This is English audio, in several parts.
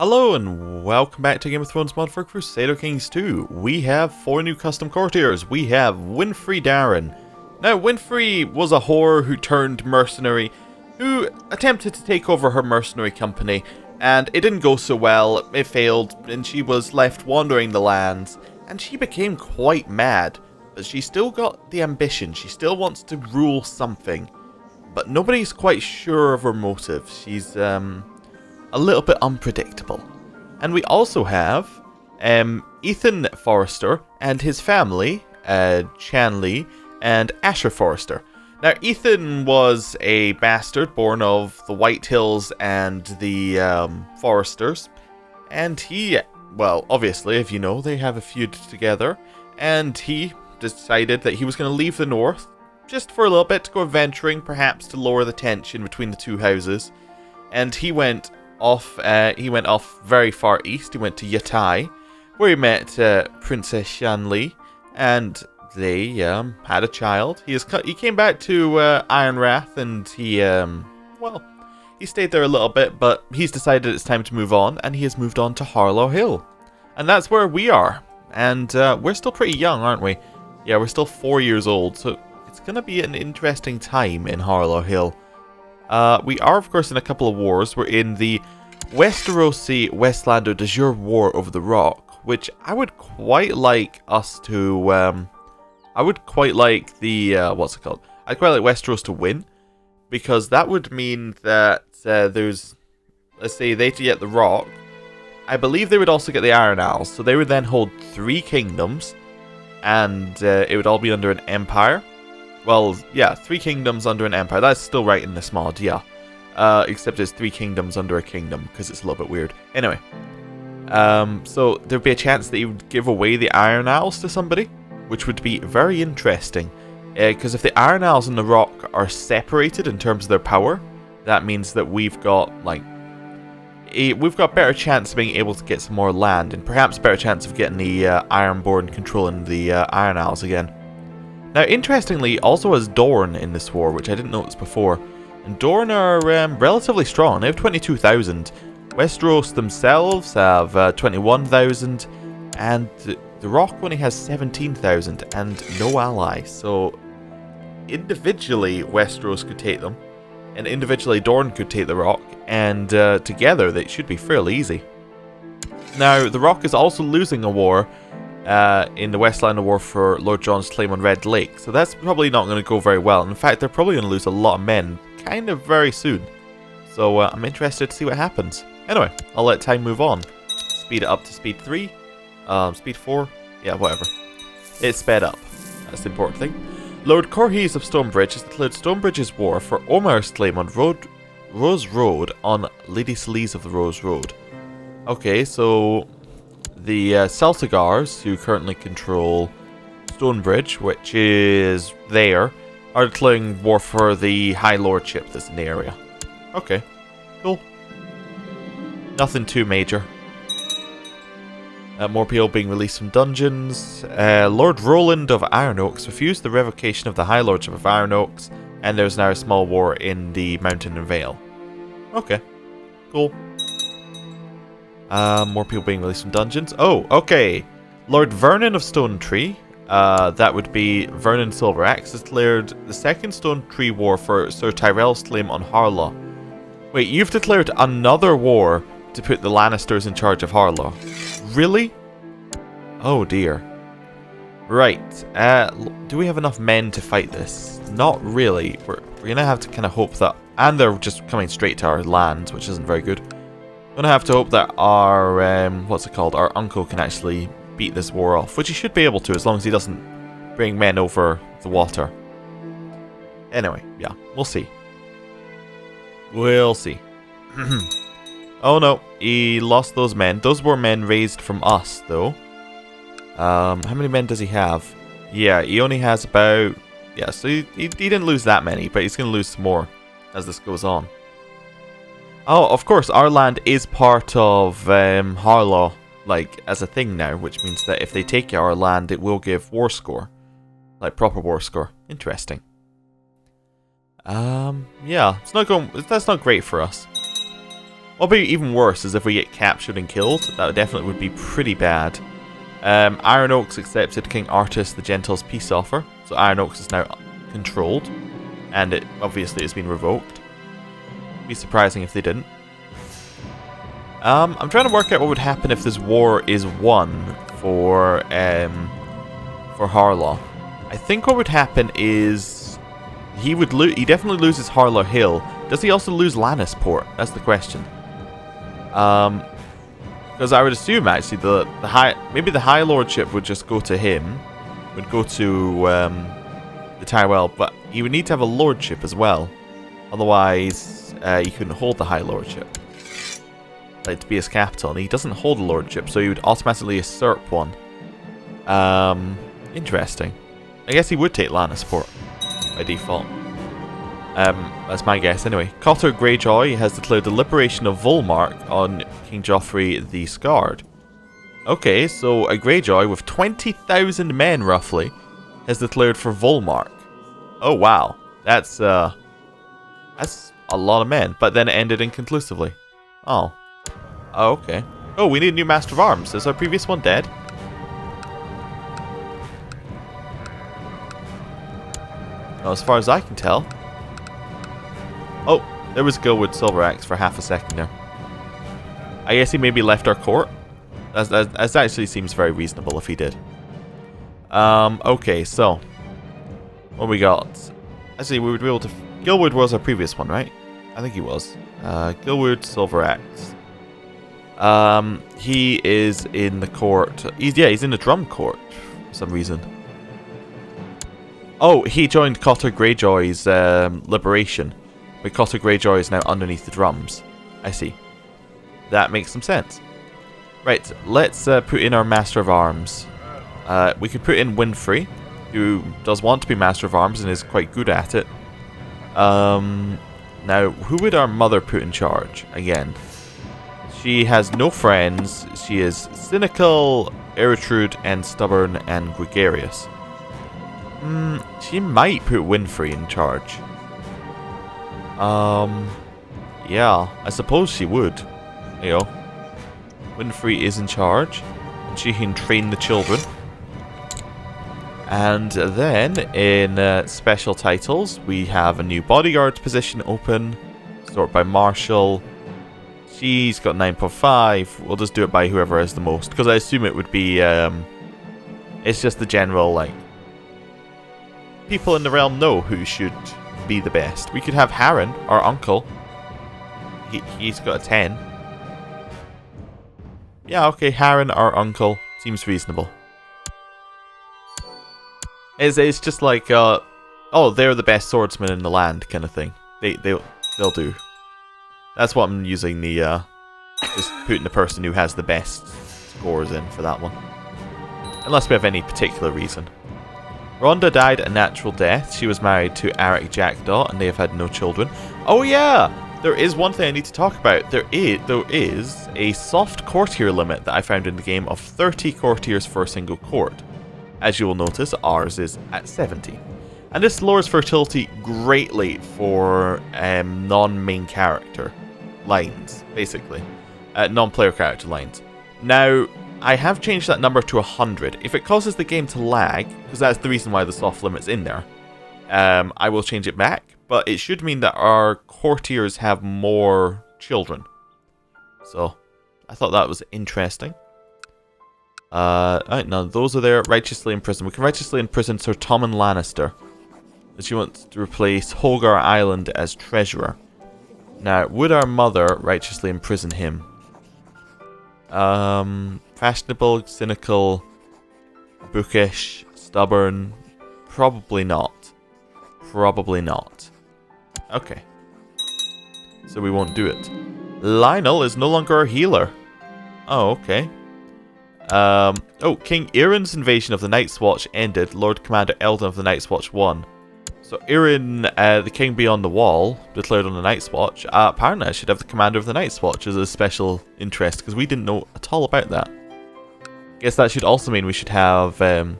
Hello and welcome back to Game of Thrones mod for Crusader Kings 2. We have 4 new custom courtiers. We have Winfrey Darren. Now, Winfrey was a whore who turned mercenary, who attempted to take over her mercenary company, and it didn't go so well. It failed, and she was left wandering the lands, and she became quite mad. But she still got the ambition. She still wants to rule something, but nobody's quite sure of her motives. She's a little bit unpredictable. And we also have Ethan Forrester and his family, Chanley and Asher Forrester. Now, Ethan was a bastard born of the White Hills and the Forresters, and he, well, obviously, if you know, they have a feud together, and he decided that he was going to leave the north just for a little bit to go adventuring, perhaps to lower the tension between the two houses. And he went off very far east. He went to Yatai, where he met Princess Shanli, and they had a child. He came back to Ironrath, and he stayed there a little bit, but he's decided it's time to move on, and he has moved on to Harlow Hill. And that's where we are. And we're still pretty young, aren't we? Yeah, we're still 4 years old, so it's going to be an interesting time in Harlow Hill. We are, of course, in a couple of wars. We're in the Westerosi Westlando de Jure War over the Rock, which I would quite like us to, I would quite like the, what's it called? I'd quite like Westeros to win, because that would mean that there's, let's say they get the Rock. I believe they would also get the Iron Isles, so they would then hold 3 kingdoms, and it would all be under an empire. Well, yeah, 3 kingdoms under an empire. That's still right in this mod, yeah. Except it's 3 kingdoms under a kingdom, because it's a little bit weird. Anyway, so there'd be a chance that you would give away the Iron Isles to somebody, which would be very interesting. Because if the Iron Isles and the Rock are separated in terms of their power, that means that we've got, like, we've got a better chance of being able to get some more land, and perhaps a better chance of getting the Ironborn controlling the Iron Isles again. Now, interestingly, also has Dorne in this war, which I didn't notice before. And Dorne are relatively strong. They have 22,000. Westeros themselves have 21,000. And the Rock only has 17,000 and no allies. So, individually, Westeros could take them. And individually, Dorne could take the Rock. And together, they should be fairly easy. Now, the Rock is also losing a war in the Westlander War for Lord Jon's claim on Red Lake, so that's probably not going to go very well. In fact, they're probably going to lose a lot of men kind of very soon. So I'm interested to see what happens. Anyway, I'll let time move on. Speed it up to speed 3, speed 4, yeah, whatever. It's sped up. That's the important thing. Lord Corhys of Stonebridge has declared Stonebridge's war for Omar's claim on Rose Road on Lady Selise of the Rose Road. Okay, so the Celtigars, who currently control Stonebridge, which is there, are declaring war for the High Lordship that's in the area. Okay, cool. Nothing too major. More people being released from dungeons. Lord Roland of Iron Oaks refused the revocation of the High Lordship of Iron Oaks, and there's now a small war in the Mountain and Vale. Okay, cool. More people being released from dungeons. Oh, okay. Lord Vernon of Stone Tree, that would be Vernon Silveraxe, has declared the Second Stone Tree War for Sir Tyrell's claim on Harlaw. Wait, you've declared another war to put the Lannisters in charge of Harlaw? Really? Oh dear. Right. Do we have enough men to fight this? Not really. We're gonna have to kind of hope that... And they're just coming straight to our lands, which isn't very good. Gonna have to hope that our, our uncle can actually beat this war off, which he should be able to as long as he doesn't bring men over the water. Anyway, yeah, we'll see. We'll see. Oh no, he lost those men. Those were men raised from us, though. How many men does he have? Yeah, he only has about... Yeah, so he didn't lose that many, but he's gonna lose some more as this goes on. Oh, of course, our land is part of Harlaw, like, as a thing now, which means that if they take our land, it will give war score. Like, proper war score. Interesting. Yeah, it's not going... That's not great for us. What would be even worse is if we get captured and killed. That definitely would be pretty bad. Iron Oaks accepted King Artus the Gentile's peace offer. So Iron Oaks is now controlled. And it obviously has been revoked. It'd be surprising if they didn't. I'm trying to work out what would happen if this war is won for Harlaw. I think what would happen is he definitely loses Harlaw Hill. Does he also lose Lannisport? That's the question. Because I would assume actually maybe the High Lordship would just go to him, would go to the Tyrell, but he would need to have a lordship as well. Otherwise, he couldn't hold the High Lordship. Like to be his capital, and he doesn't hold a lordship, so he would automatically usurp one. Interesting. I guess he would take Lannisport by default. That's my guess anyway. Cotter Greyjoy has declared the liberation of Volmark on King Joffrey the Scarred. Okay, so a Greyjoy with 20,000 men roughly has declared for Volmark. Oh wow, that's a lot of men, but then it ended inconclusively. Oh, okay. Oh, we need a new Master of Arms. Is our previous one dead? Well, as far as I can tell. Oh, there was Gilwood Silveraxe for half a second there. I guess he maybe left our court. That actually seems very reasonable if he did. Okay, so what we got? Actually, we would be able to. Gilwood was our previous one, right? I think he was. Gilwood Silveraxe. He is in the court. He's in the drum court for some reason. Oh, he joined Cotter Greyjoy's liberation. But Cotter Greyjoy is now underneath the drums. I see. That makes some sense. Right, let's put in our Master of Arms. We could put in Winfrey, who does want to be Master of Arms and is quite good at it. Now, who would our mother put in charge? Again, she has no friends. She is cynical, irritrude, and stubborn, and gregarious. She might put Winfrey in charge. Yeah, I suppose she would. You know, Winfrey is in charge, and she can train the children. And then, in special titles, we have a new bodyguard position open, sort by Marshall. She's got 9.5. We'll just do it by whoever has the most, because I assume it would be, it's just the general, like, people in the realm know who should be the best. We could have Harren, our uncle. He's got a 10. Yeah, okay, Harren, our uncle. Seems reasonable. It's just like, oh, they're the best swordsman in the land kind of thing. They'll do. That's what I'm using the, just putting the person who has the best scores in for that one. Unless we have any particular reason. Rhonda died a natural death. She was married to Arik Jackdaw, and they have had no children. Oh yeah! There is one thing I need to talk about. There is a soft courtier limit that I found in the game of 30 courtiers for a single court. As you will notice, ours is at 70. And this lowers fertility greatly for non-main character lines, basically. Non-player character lines. Now, I have changed that number to 100. If it causes the game to lag, because that's the reason why the soft limit's in there, I will change it back. But it should mean that our courtiers have more children. So, I thought that was interesting. Alright, now those are there. Righteously imprisoned. We can righteously imprison Sir Tommen Lannister. But she wants to replace Holgar Island as treasurer. Now, would our mother righteously imprison him? Fashionable, cynical, bookish, stubborn. Probably not. Probably not. Okay. So we won't do it. Lionel is no longer a healer. Oh, okay. Oh, King Irin's invasion of the Night's Watch ended. Lord Commander Eldon of the Night's Watch won. So Irin, the King Beyond the Wall, declared on the Night's Watch. Apparently I should have the Commander of the Night's Watch as a special interest, because we didn't know at all about that. Guess that should also mean we should have Iron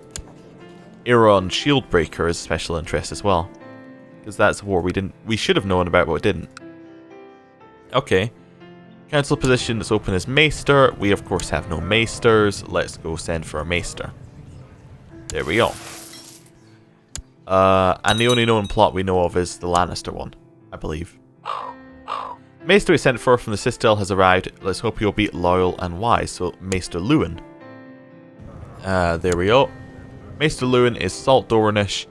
Shieldbreaker as a special interest as well. Because that's a war we should have known about, but we didn't. Okay. Council position is open as Maester. We of course have no Maesters. Let's go send for a Maester. There we go. And the only known plot we know of is the Lannister one, I believe. Maester we sent for from the Citadel has arrived. Let's hope he'll be loyal and wise. So Maester Lewin. There we go. Maester Lewin is Salt Dornish.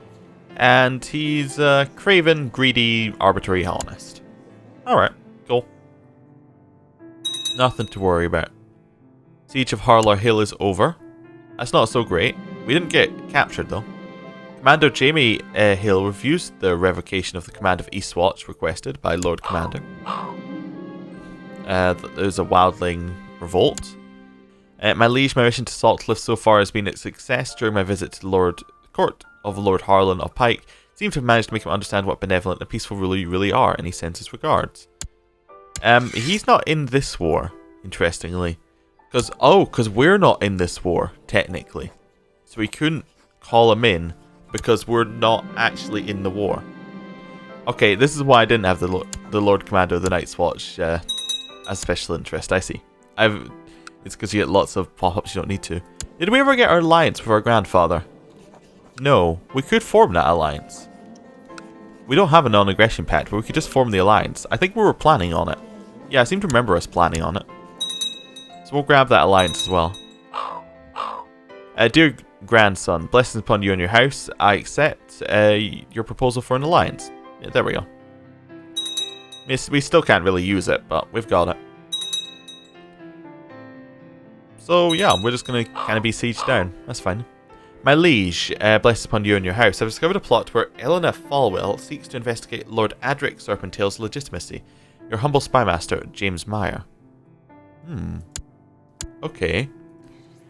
And he's craven, greedy, arbitrary, honest. Alright, cool. Nothing to worry about. Siege of Harlar Hill is over. That's not so great. We didn't get captured though. Commander Jamie Hill refused the revocation of the command of Eastwatch requested by Lord Commander. There's a wildling revolt. My liege, my mission to Saltcliff so far has been a success. During my visit to the court of Lord Harlan of Pike, seemed to have managed to make him understand what benevolent and peaceful ruler you really are, and he sends his regards. He's not in this war, interestingly. Because we're not in this war, technically. So we couldn't call him in, because we're not actually in the war. Okay, this is why I didn't have the Lord Commander of the Night's Watch as special interest, I see. It's because you get lots of pop-ups you don't need to. Did we ever get our alliance with our grandfather? No, we could form that alliance. We don't have a non-aggression pact, but we could just form the alliance. I think we were planning on it. Yeah, I seem to remember us planning on it. So we'll grab that alliance as well. Dear grandson, blessings upon you and your house. I accept your proposal for an alliance. Yeah, there we go. We still can't really use it, but we've got it. So yeah, we're just going to kind of be sieged down. That's fine. My liege, blessed upon you and your house, I've discovered a plot where Elena Falwell seeks to investigate Lord Adric Serpentale's legitimacy. Your humble spymaster, James Meyer. Okay.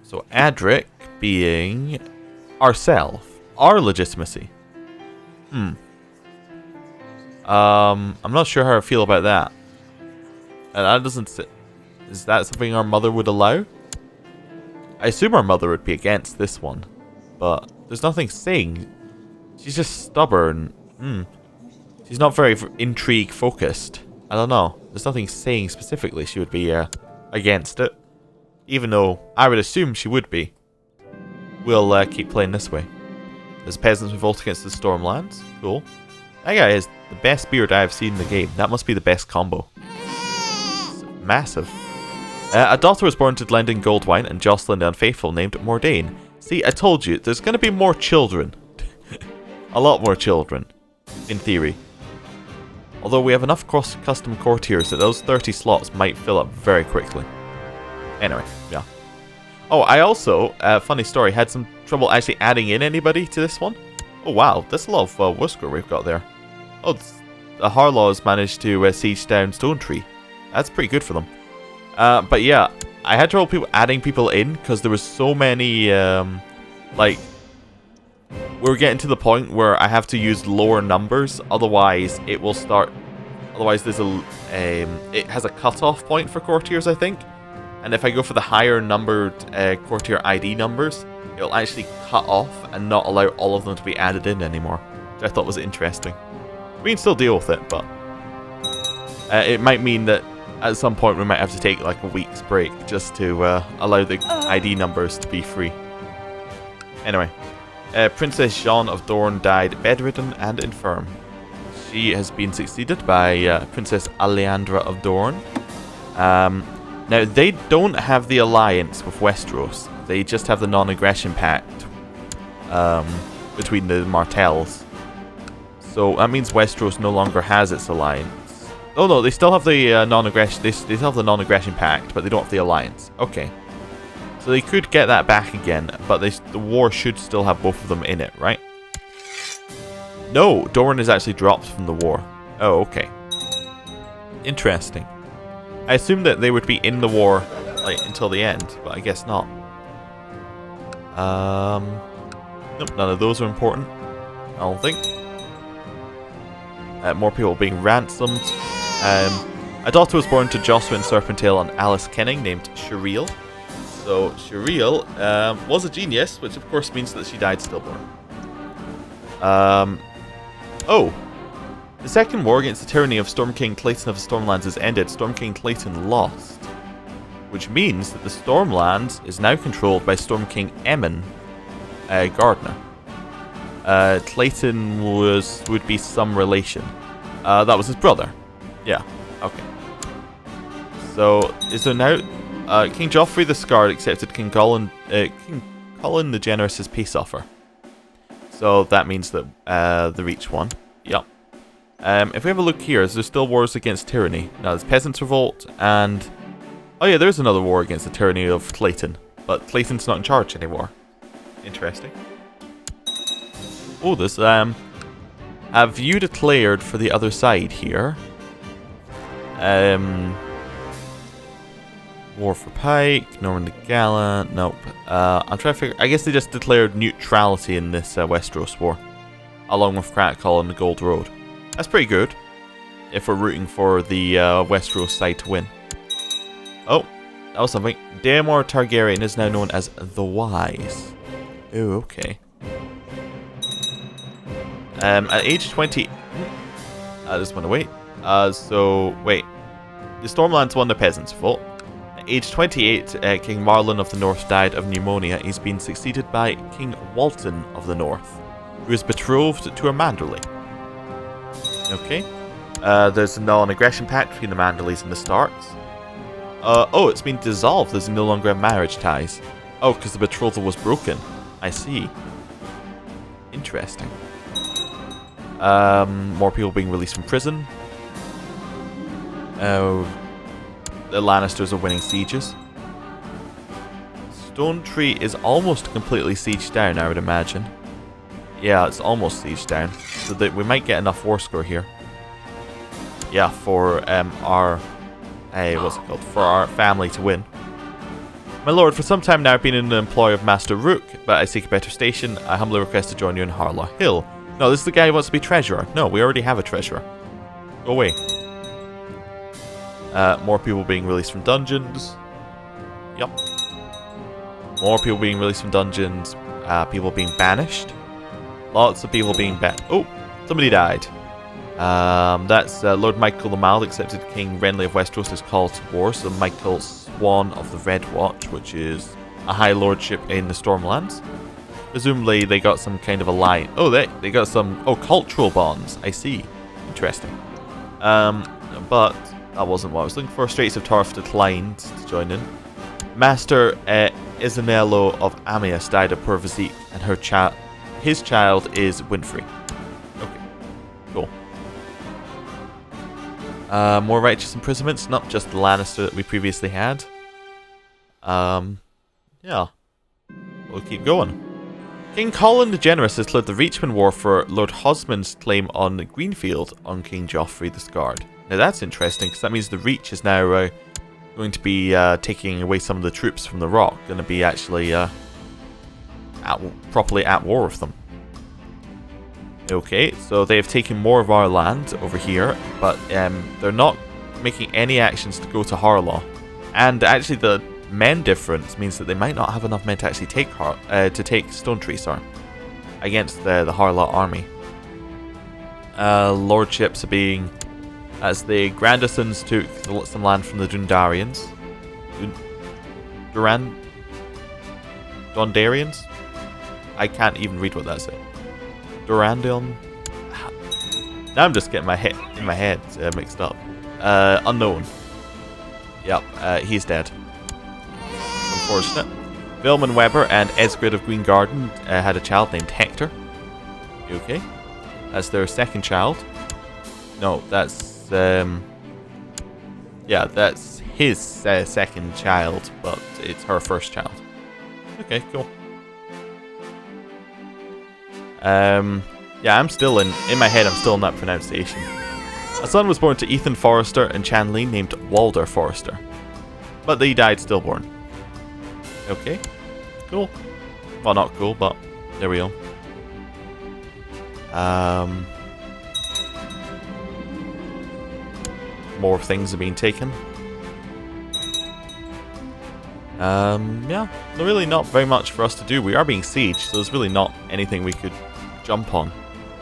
So Adric being ourself. Our legitimacy. I'm not sure how I feel about that. That doesn't sit. Is that something our mother would allow? I assume our mother would be against this one. But there's nothing saying. She's just stubborn. She's not very intrigue focused. I don't know. There's nothing saying specifically she would be against it. Even though I would assume she would be. We'll keep playing this way. There's peasants revolt against the Stormlands. Cool. That guy has the best beard I've seen in the game. That must be the best combo. It's massive. A daughter was born to Glendon Goldwine and Jocelyn the Unfaithful named Mordain. See, I told you, there's going to be more children. A lot more children. In theory. Although we have enough custom courtiers that those 30 slots might fill up very quickly. Anyway, yeah. Oh, I also, funny story, had some trouble actually adding in anybody to this one. Oh wow, there's a lot of Whisker we've got there. Oh, the Harlaws managed to siege down Stone Tree. That's pretty good for them. But yeah, I had trouble adding people in because there was so many, like, we're getting to the point where I have to use lower numbers, otherwise it will start, otherwise there's it has a cutoff point for courtiers, I think. And if I go for the higher numbered courtier ID numbers, it'll actually cut off and not allow all of them to be added in anymore, which I thought was interesting. We can still deal with it, but it might mean that at some point we might have to take like a week's break just to allow the ID numbers to be free. Anyway, Princess Jeanne of Dorne died bedridden and infirm. She has been succeeded by Princess Aleandra of Dorne. Now, they don't have the alliance with Westeros. They just have the non-aggression pact between the Martells. So that means Westeros no longer has its alliance. Oh no, they still have the non-aggression. They still have the non-aggression pact, but they don't have the alliance. Okay, so they could get that back again, but the war should still have both of them in it, right? No, Dorne is actually dropped from the war. Oh, okay. Interesting. I assumed that they would be in the war like until the end, but I guess not. Nope, none of those are important. I don't think. More people being ransomed. A daughter was born to Jocelyn Serpentale and Alice Kenning named Shireel. So Shireel was a genius, which of course means that she died stillborn. Oh, The second war against the tyranny of Storm King Clayton of the Stormlands is ended. Storm King Clayton lost. Which means that the Stormlands is now controlled by Storm King Emmon Gardner. Clayton would be some relation. That was his brother. Yeah, okay. So, is there now... King Joffrey the Scarred accepted King Colin the Generous as peace offer. So that means that the Reach won. Yep. If we have a look here, is there still wars against tyranny? No, there's Peasants' Revolt and... Oh yeah, there's another war against the tyranny of Clayton. But Clayton's not in charge anymore. Interesting. Oh, there's a view declared for the other side here. War for Pike, Norman the Gallant, nope. I'm trying to figure... I guess they just declared neutrality in this Westeros war. Along with Crackle and the Gold Road. That's pretty good. If we're rooting for the Westeros side to win. Oh, that was something. Daenerys Targaryen is now known as the Wise. Oh, okay. At age 20... I just want to wait. So, wait. The Stormlands won the Peasants' Revolt. At age 28, King Marlon of the North died of pneumonia. He's been succeeded by King Walton of the North, who is betrothed to a Manderley. Okay. There's a non-aggression pact between the Manderleys and the Starks. Oh, it's been dissolved. There's no longer marriage ties. Oh, because the betrothal was broken. I see. Interesting. More people being released from prison. The Lannisters are winning sieges. Stone Tree is almost completely sieged down, I would imagine. Yeah, it's almost sieged down. So that we might get enough war score here. Yeah, for our... what's it called? For our family to win. My lord, for some time now I've been in the employ of Master Rook, but I seek a better station. I humbly request to join you in Harlaw Hill. No, this is the guy who wants to be treasurer. No, we already have a treasurer. Go away. More people being released from dungeons. Yup. More people being released from dungeons. People being banished. Lots of people being banned. Oh, somebody died. That's Lord Michael the Mild accepted King Renly of Westeros' call to war. So Michael Swan of the Red Watch, which is a high lordship in the Stormlands. Presumably they got some kind of alliance. Oh, they got some cultural bonds. I see. Interesting. But that wasn't what I was looking for. Straits of Torf declined to join in. Master Isanello of Amias died of poor physique, and his child is Winfrey. Okay, cool. More righteous imprisonments, not just the Lannister that we previously had. Yeah. We'll keep going. King Colin the Generous has led the Reachman War for Lord Hosmond's claim on Greenfield on King Joffrey the Scarred. Now that's interesting, because that means the Reach is now going to be taking away some of the troops from the Rock. Going to be actually properly at war with them. Okay, so they've taken more of our land over here, but they're not making any actions to go to Harlaw. And actually the men difference means that they might not have enough men to actually take Stone Tree, against the Harlaw army. Lordships are being... As the Grandisons took some land from the Dundarians. Dondarians? I can't even read what that said. Durandion? Now I'm just getting my head mixed up. Unknown. Yep, he's dead. Unfortunate. Vilman Weber and Esgrid of Green Garden had a child named Hector. Okay. That's their second child. No, that's... yeah, that's his second child, but it's her first child. Okay, cool. Yeah, I'm still in my head, I'm still in that pronunciation. A son was born to Ethan Forrester and Chanleen named Walder Forrester. But he died stillborn. Okay, cool. Well, not cool, but there we go. More things are being taken. Yeah, really not very much for us to do. We are being sieged, so there's really not anything we could jump on.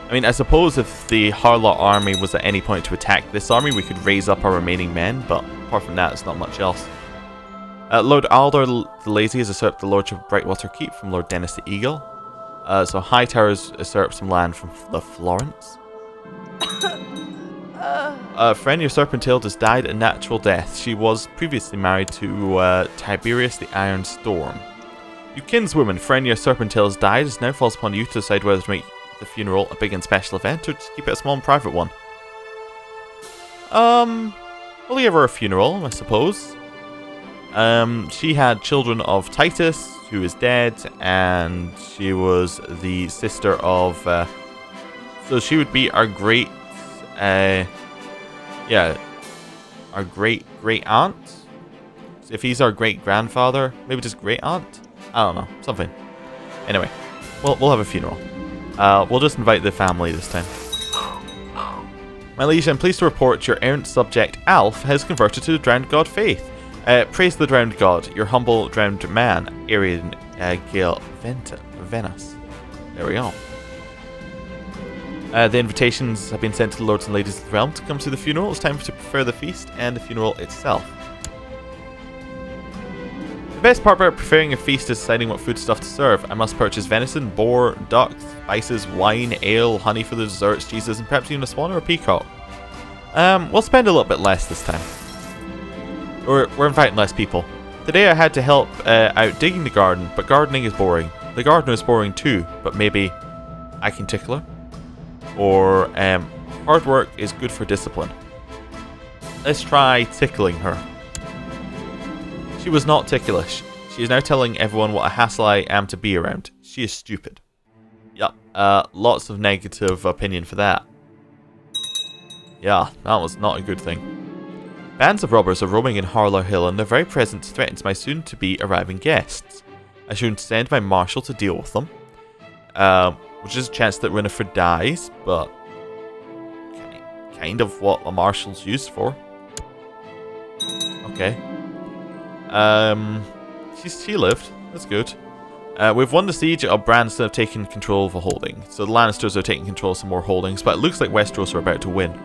I mean, I suppose if the Harlot army was at any point to attack this army, we could raise up our remaining men, but apart from that, it's not much else. Lord Aldor the Lazy has usurped the Lordship of Brightwater Keep from Lord Dennis the Eagle. So Hightower has usurped some land from the Florence. Frenya Serpentale has died a natural death. She was previously married to Tiberius the Iron Storm. You kinswoman, Frenya Serpentale has died. It now falls upon you to decide whether to make the funeral a big and special event or just keep it a small and private one. We'll give her a funeral, I suppose. She had children of Titus, who is dead, and she was the sister of, so she would be our great, our great aunt. If he's our great grandfather, maybe just great aunt. I don't know, something. Anyway, we'll have a funeral. We'll just invite the family this time. My liege, I'm pleased to report your errant subject Alf has converted to the drowned god faith. Praise the drowned god, your humble drowned man, Arian Gale Venus. There we go. The invitations have been sent to the lords and ladies of the realm to come to the funeral. It's time to prepare the feast and the funeral itself. The best part about preparing a feast is deciding what foodstuff to serve. I must purchase venison, boar, duck, spices, wine, ale, honey for the desserts, cheeses, and perhaps even a swan or a peacock. We'll spend a little bit less this time. We're inviting less people. Today I had to help out digging the garden, but gardening is boring. The gardener is boring too, but maybe I can tickle her. Or hard work is good for discipline. Let's try tickling her. She was not ticklish. She is now telling everyone what a hassle I am to be around. She is stupid. Yup, lots of negative opinion for that. Yeah, that was not a good thing. Bands of robbers are roaming in Harlow Hill and their very presence threatens my soon-to-be arriving guests. I should send my marshal to deal with them. Which is a chance that Winifred dies, but kind of what a marshal's used for. Okay. She lived. That's good. We've won the siege of Branston, have taken control of a holding. So the Lannisters are taking control of some more holdings, but it looks like Westeros are about to win.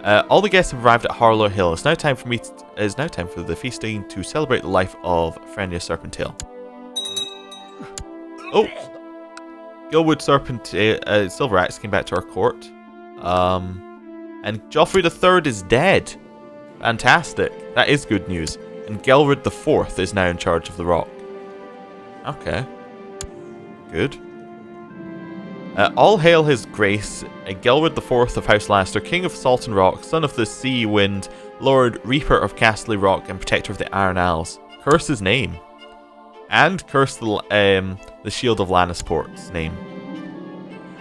All the guests have arrived at Harlow Hill. It's now time for the feasting to celebrate the life of Frenya Serpentale. Oh, Gilwood Silver Axe came back to our court, and Joffrey III is dead. Fantastic. That is good news. And Gelred IV is now in charge of the Rock. Okay. Good. All hail his grace, Gelred IV of House Lannister, King of Salt and Rock, son of the Sea Wind, Lord Reaper of Castley Rock, and Protector of the Iron Isles. Curse his name. And curse the Shield of Lannisport's name.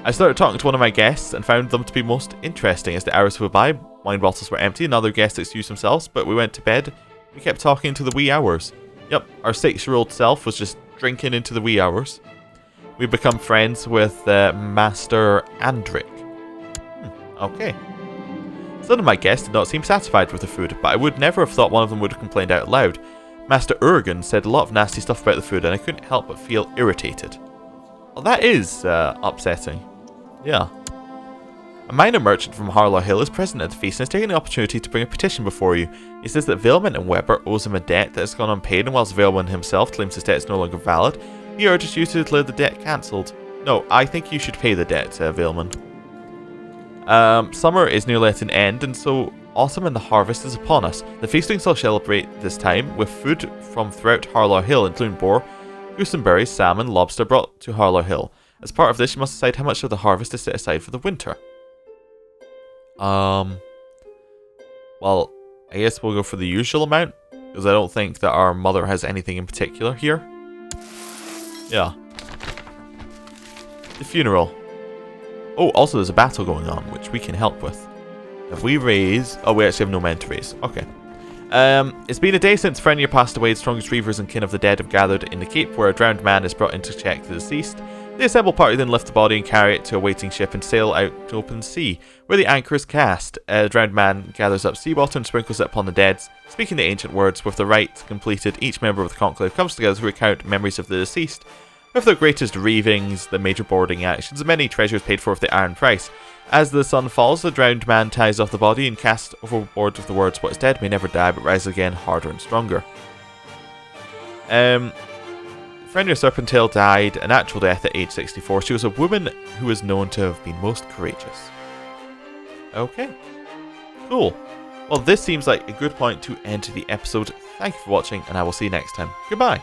I started talking to one of my guests and found them to be most interesting. As the hours went by, wine bottles were empty and other guests excused themselves, but we went to bed. We kept talking into the wee hours. Yep, our 6-year-old self was just drinking into the wee hours. We've become friends with Master Andric. Okay. Some of my guests did not seem satisfied with the food, but I would never have thought one of them would have complained out loud. Master Urgan said a lot of nasty stuff about the food, and I couldn't help but feel irritated. Well, that is upsetting. Yeah. A minor merchant from Harlow Hill is present at the feast and is taking the opportunity to bring a petition before you. He says that Vailman and Weber owes him a debt that has gone unpaid, and whilst Vailman himself claims his debt is no longer valid, he urges you to declare the debt cancelled. No, I think you should pay the debt, Vailman. Summer is nearly at an end, and so autumn and the harvest is upon us. The feasting shall celebrate this time with food from throughout Harlow Hill, including boar, gooseberries, salmon, lobster brought to Harlow Hill. As part of this, you must decide how much of the harvest is set aside for the winter. Well, I guess we'll go for the usual amount, because I don't think that our mother has anything in particular here. Yeah. The funeral. Oh, also there's a battle going on, which we can help with. If we raise... Oh, we actually have no men to raise. Okay. It's been a day since Frenya passed away. The strongest reavers and kin of the dead have gathered in the Cape, where a drowned man is brought in to check the deceased. The assembled party then lift the body and carry it to a waiting ship and sail out to open sea, where the anchor is cast. A drowned man gathers up seawater and sprinkles it upon the dead. Speaking the ancient words, with the rite completed, each member of the conclave comes together to recount memories of the deceased. with the greatest reavings, the major boarding actions, and many treasures paid for with the iron price. As the sun falls, the drowned man ties off the body and casts overboard with the words, "What is dead may never die, but rise again harder and stronger." Friendly Serpentale died a natural death at age 64. She was a woman who is known to have been most courageous. Okay. Cool. Well, this seems like a good point to end the episode. Thank you for watching, and I will see you next time. Goodbye.